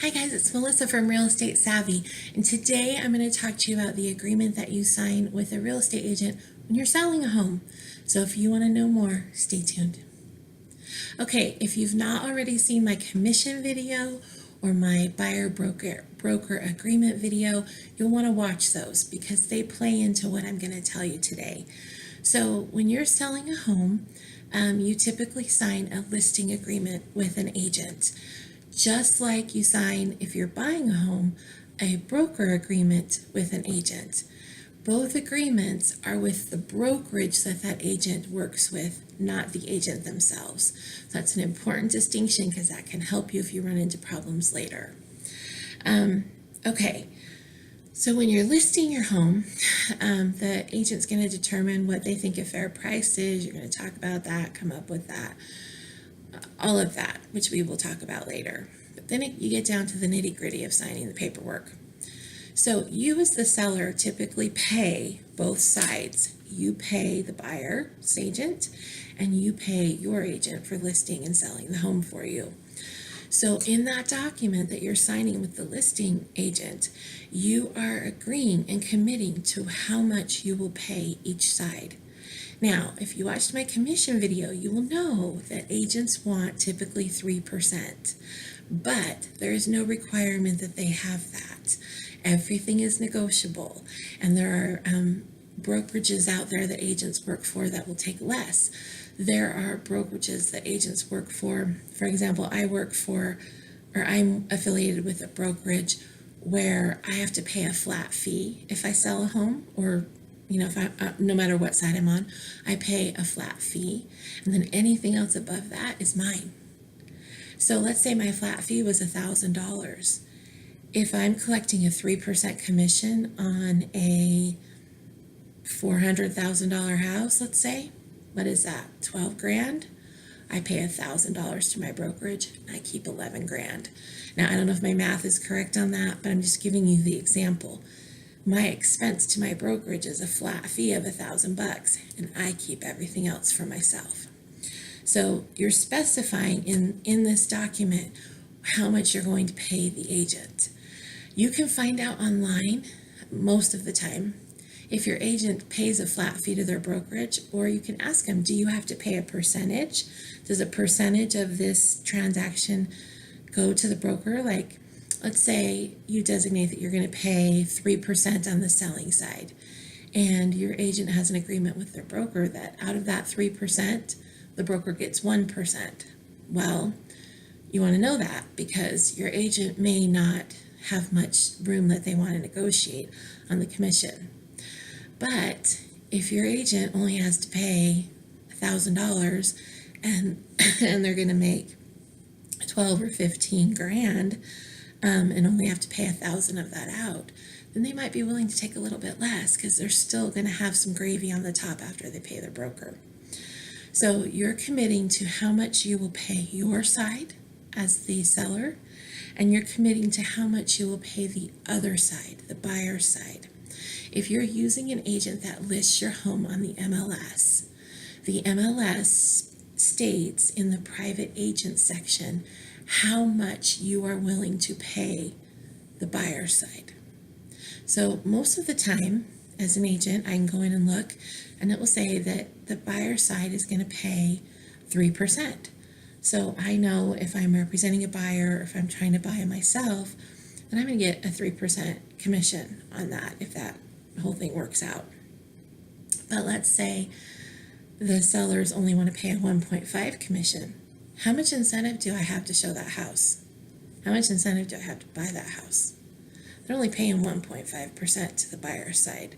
Hi guys, it's Melissa from Real Estate Savvy, and today I'm going to talk to you about the agreement that you sign with a real estate agent when you're selling a home. So if you want to know more, stay tuned. Okay, if you've not already seen my commission video or my buyer broker agreement video, you'll want to watch those because they play into what I'm going to tell you today. So when you're selling a home, you typically sign a listing agreement with an agent. Just like you sign, if you're buying a home, a broker agreement with an agent. Both agreements are with the brokerage that agent works with, not the agent themselves. So that's an important distinction because that can help you if you run into problems later. Okay, so when you're listing your home, the agent's going to determine what they think a fair price is. You're going to talk about that, come up with that. All of that, which we will talk about later. But then you get down to the nitty-gritty of signing the paperwork. So you as the seller typically pay both sides. You pay the buyer's agent and you pay your agent for listing and selling the home for you. So in that document that you're signing with the listing agent, you are agreeing and committing to how much you will pay each side. Now, if you watched my commission video, you will know that agents want typically 3%, but there is no requirement that they have that. Everything is negotiable, and there are brokerages out there that agents work for that will take less. There are brokerages that agents work for example, I'm affiliated with a brokerage where I have to pay a flat fee if I sell a home, or if no matter what side I'm on, I pay a flat fee, and then anything else above that is mine. So let's say my flat fee was $1,000. If I'm collecting a 3% commission on a $400,000 house, let's say, what is that? 12 grand? I pay $1,000 to my brokerage, and I keep 11 grand. Now, I don't know if my math is correct on that, but I'm just giving you the example. My expense to my brokerage is a flat fee of $1,000, and I keep everything else for myself. So you're specifying in this document how much you're going to pay the agent. You can find out online most of the time if your agent pays a flat fee to their brokerage, or you can ask them, do you have to pay a percentage? Does a percentage of this transaction go to the broker? Like, let's say you designate that you're going to pay 3% on the selling side, and your agent has an agreement with their broker that out of that 3%, the broker gets 1%. Well, you want to know that because your agent may not have much room that they want to negotiate on the commission. But if your agent only has to pay $1,000 and they're going to make 12 or 15 grand, and only have to pay 1,000 of that out, then they might be willing to take a little bit less because they're still going to have some gravy on the top after they pay their broker. So you're committing to how much you will pay your side as the seller, and you're committing to how much you will pay the other side, the buyer's side. If you're using an agent that lists your home on the MLS states in the private agent section how much you are willing to pay the buyer's side. So most of the time, as an agent, I can go in and look, and it will say that the buyer's side is going to pay 3%. So I know if I'm representing a buyer, or if I'm trying to buy it myself, then I'm going to get a 3% commission on that if that whole thing works out. But let's say the sellers only want to pay a 1.5 commission. How much incentive do I have to show that house? How much incentive do I have to buy that house? They're only paying 1.5% to the buyer's side.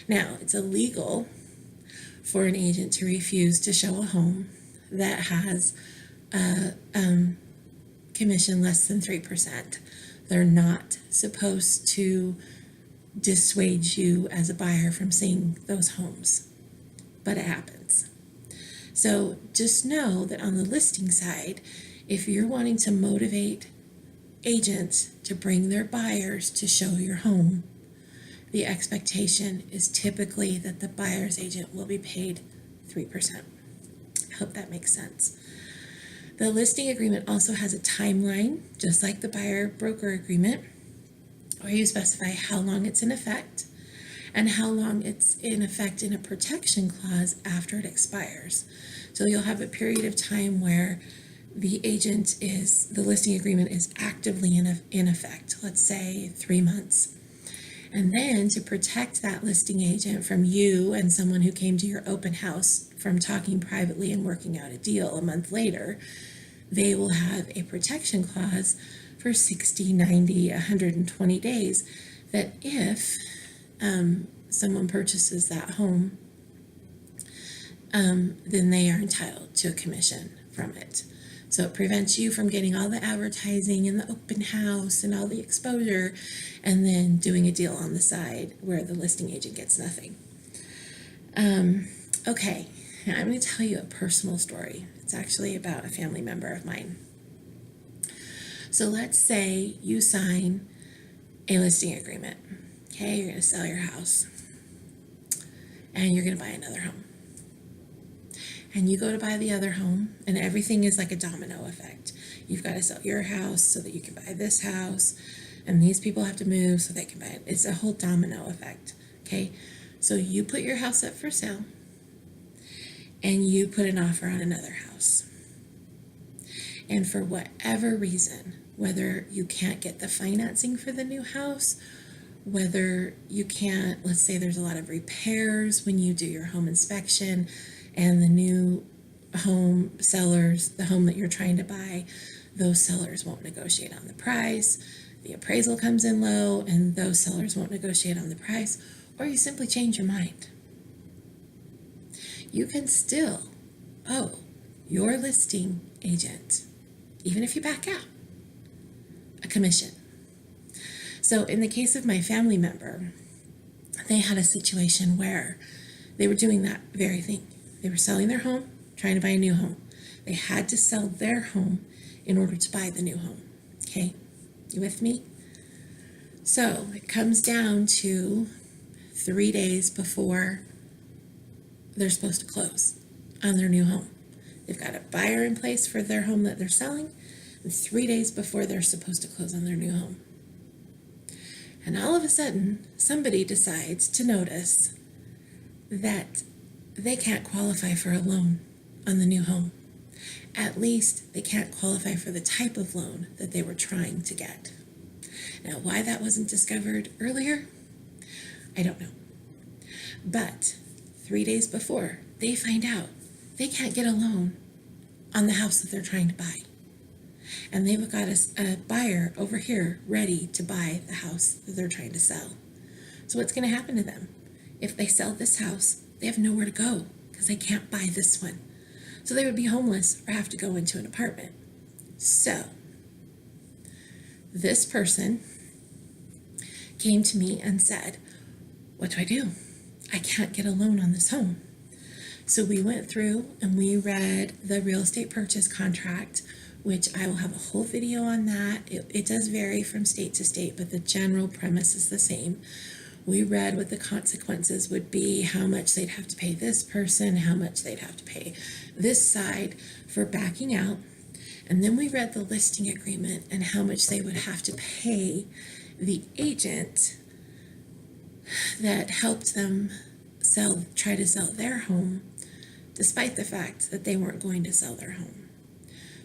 Now, it's illegal for an agent to refuse to show a home that has a commission less than 3%. They're not supposed to dissuade you as a buyer from seeing those homes, but it happens. So just know that on the listing side, if you're wanting to motivate agents to bring their buyers to show your home, the expectation is typically that the buyer's agent will be paid 3%. I hope that makes sense. The listing agreement also has a timeline, just like the buyer broker agreement, where you specify how long it's in effect and how long it's in effect in a protection clause after it expires. So you'll have a period of time where the listing agreement is actively in effect, let's say 3 months. And then to protect that listing agent from you and someone who came to your open house from talking privately and working out a deal a month later, they will have a protection clause for 60, 90, 120 days that if someone purchases that home, then they are entitled to a commission from it. So it prevents you from getting all the advertising and the open house and all the exposure and then doing a deal on the side where the listing agent gets nothing. Okay, now I'm going to tell you a personal story. It's actually about a family member of mine. So let's say you sign a listing agreement. Okay, you're going to sell your house and you're going to buy another home. And you go to buy the other home, and everything is like a domino effect. You've got to sell your house so that you can buy this house, and these people have to move so they can buy it. It's a whole domino effect, okay? So you put your house up for sale, and you put an offer on another house. And for whatever reason, whether you can't get the financing for the new house, whether you can't, let's say there's a lot of repairs when you do your home inspection, and the new home sellers, the home that you're trying to buy, those sellers won't negotiate on the price. The appraisal comes in low and those sellers won't negotiate on the price, or you simply change your mind. You can still owe your listing agent, even if you back out, a commission. So in the case of my family member, they had a situation where they were doing that very thing. They were selling their home, trying to buy a new home. They had to sell their home in order to buy the new home. Okay, you with me? So it comes down to 3 days before they're supposed to close on their new home. They've got a buyer in place for their home that they're selling, and 3 days before they're supposed to close on their new home. And all of a sudden, somebody decides to notice that they can't qualify for a loan on the new home. At least they can't qualify for the type of loan that they were trying to get. Now, why that wasn't discovered earlier, I don't know. But 3 days before, they find out they can't get a loan on the house that they're trying to buy. And they've got a buyer over here ready to buy the house that they're trying to sell. So what's going to happen to them? If they sell this house, they have nowhere to go because they can't buy this one. So they would be homeless or have to go into an apartment. So this person came to me and said, what do I do? I can't get a loan on this home. So we went through and we read the real estate purchase contract, which I will have a whole video on that. It does vary from state to state, but the general premise is the same. We read what the consequences would be, how much they'd have to pay this person, how much they'd have to pay this side for backing out. And then we read the listing agreement and how much they would have to pay the agent that helped them try to sell their home, despite the fact that they weren't going to sell their home.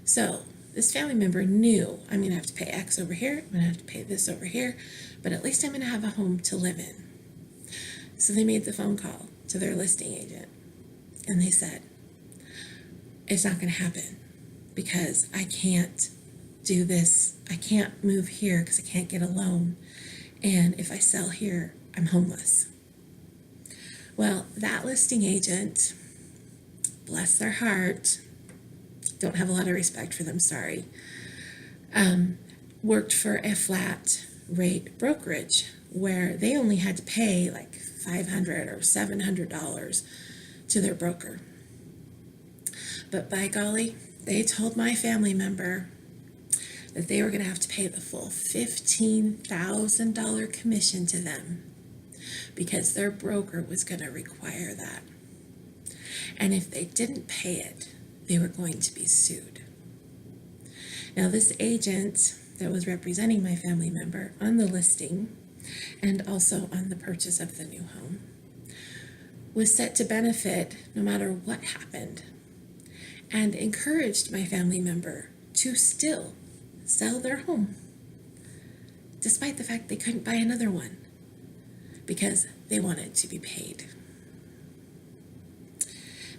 So this family member knew, I'm going to have to pay X over here, I'm going to have to pay this over here, but at least I'm going to have a home to live in. So they made the phone call to their listing agent and they said, it's not going to happen because I can't do this. I can't move here because I can't get a loan. And if I sell here, I'm homeless. Well, that listing agent, bless their heart, don't have a lot of respect for them, sorry, worked for a flat rate brokerage where they only had to pay like $500 or $700 to their broker. But by golly, they told my family member that they were going to have to pay the full $15,000 commission to them because their broker was going to require that. And if they didn't pay it, they were going to be sued. Now, this agent that was representing my family member on the listing and also on the purchase of the new home was set to benefit no matter what happened, and encouraged my family member to still sell their home, despite the fact they couldn't buy another one because they wanted to be paid.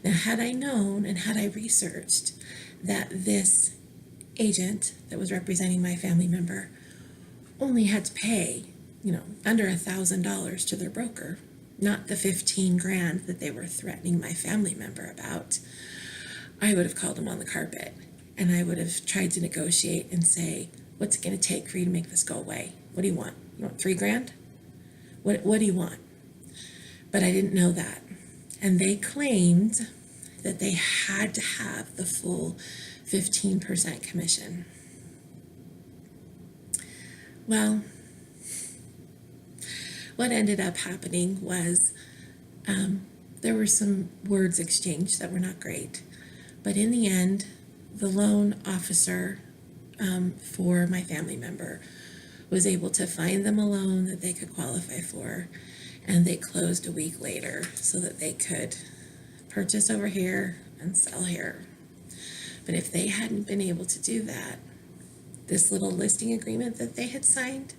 Now, had I known and had I researched that this agent that was representing my family member only had to pay, under $1,000 to their broker, not the 15 grand that they were threatening my family member about, I would have called him on the carpet and I would have tried to negotiate and say, what's it going to take for you to make this go away? What do you want? You want 3 grand? What do you want? But I didn't know that. And they claimed that they had to have the full 15% commission. Well, what ended up happening was there were some words exchanged that were not great. But in the end, the loan officer for my family member was able to find them a loan that they could qualify for, and they closed a week later so that they could purchase over here and sell here. But if they hadn't been able to do that, this little listing agreement that they had signed,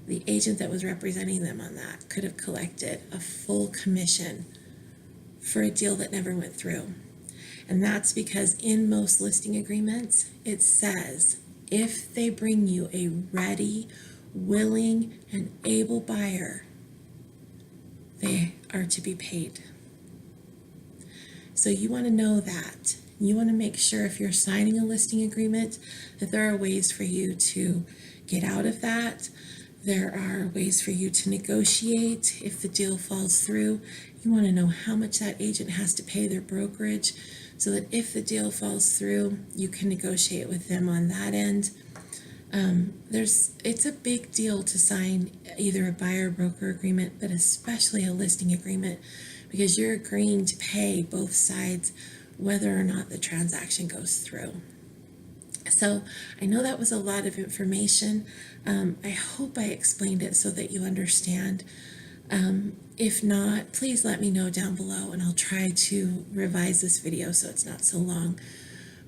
the agent that was representing them on that could have collected a full commission for a deal that never went through. And that's because in most listing agreements, it says if they bring you a ready, willing, and able buyer, they are to be paid. So you want to know that. You want to make sure if you're signing a listing agreement that there are ways for you to get out of that. There are ways for you to negotiate if the deal falls through. You want to know how much that agent has to pay their brokerage so that if the deal falls through, you can negotiate with them on that end. It's a big deal to sign either a buyer broker agreement, but especially a listing agreement, because you're agreeing to pay both sides whether or not the transaction goes through. So I know that was a lot of information. I hope I explained it so that you understand. If not, please let me know down below and I'll try to revise this video so it's not so long.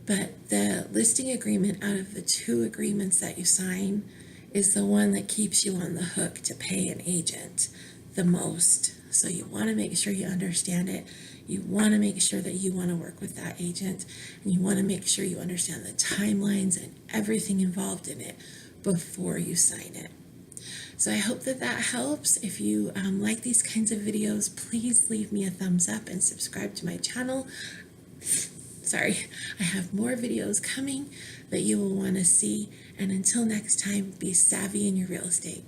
But the listing agreement out of the 2 agreements that you sign is the one that keeps you on the hook to pay an agent the most. So you want to make sure you understand it. You want to make sure that you want to work with that agent, and you want to make sure you understand the timelines and everything involved in it before you sign it. So I hope that helps. If you like these kinds of videos, please leave me a thumbs up and subscribe to my channel. Sorry, I have more videos coming that you will want to see. And until next time, be savvy in your real estate.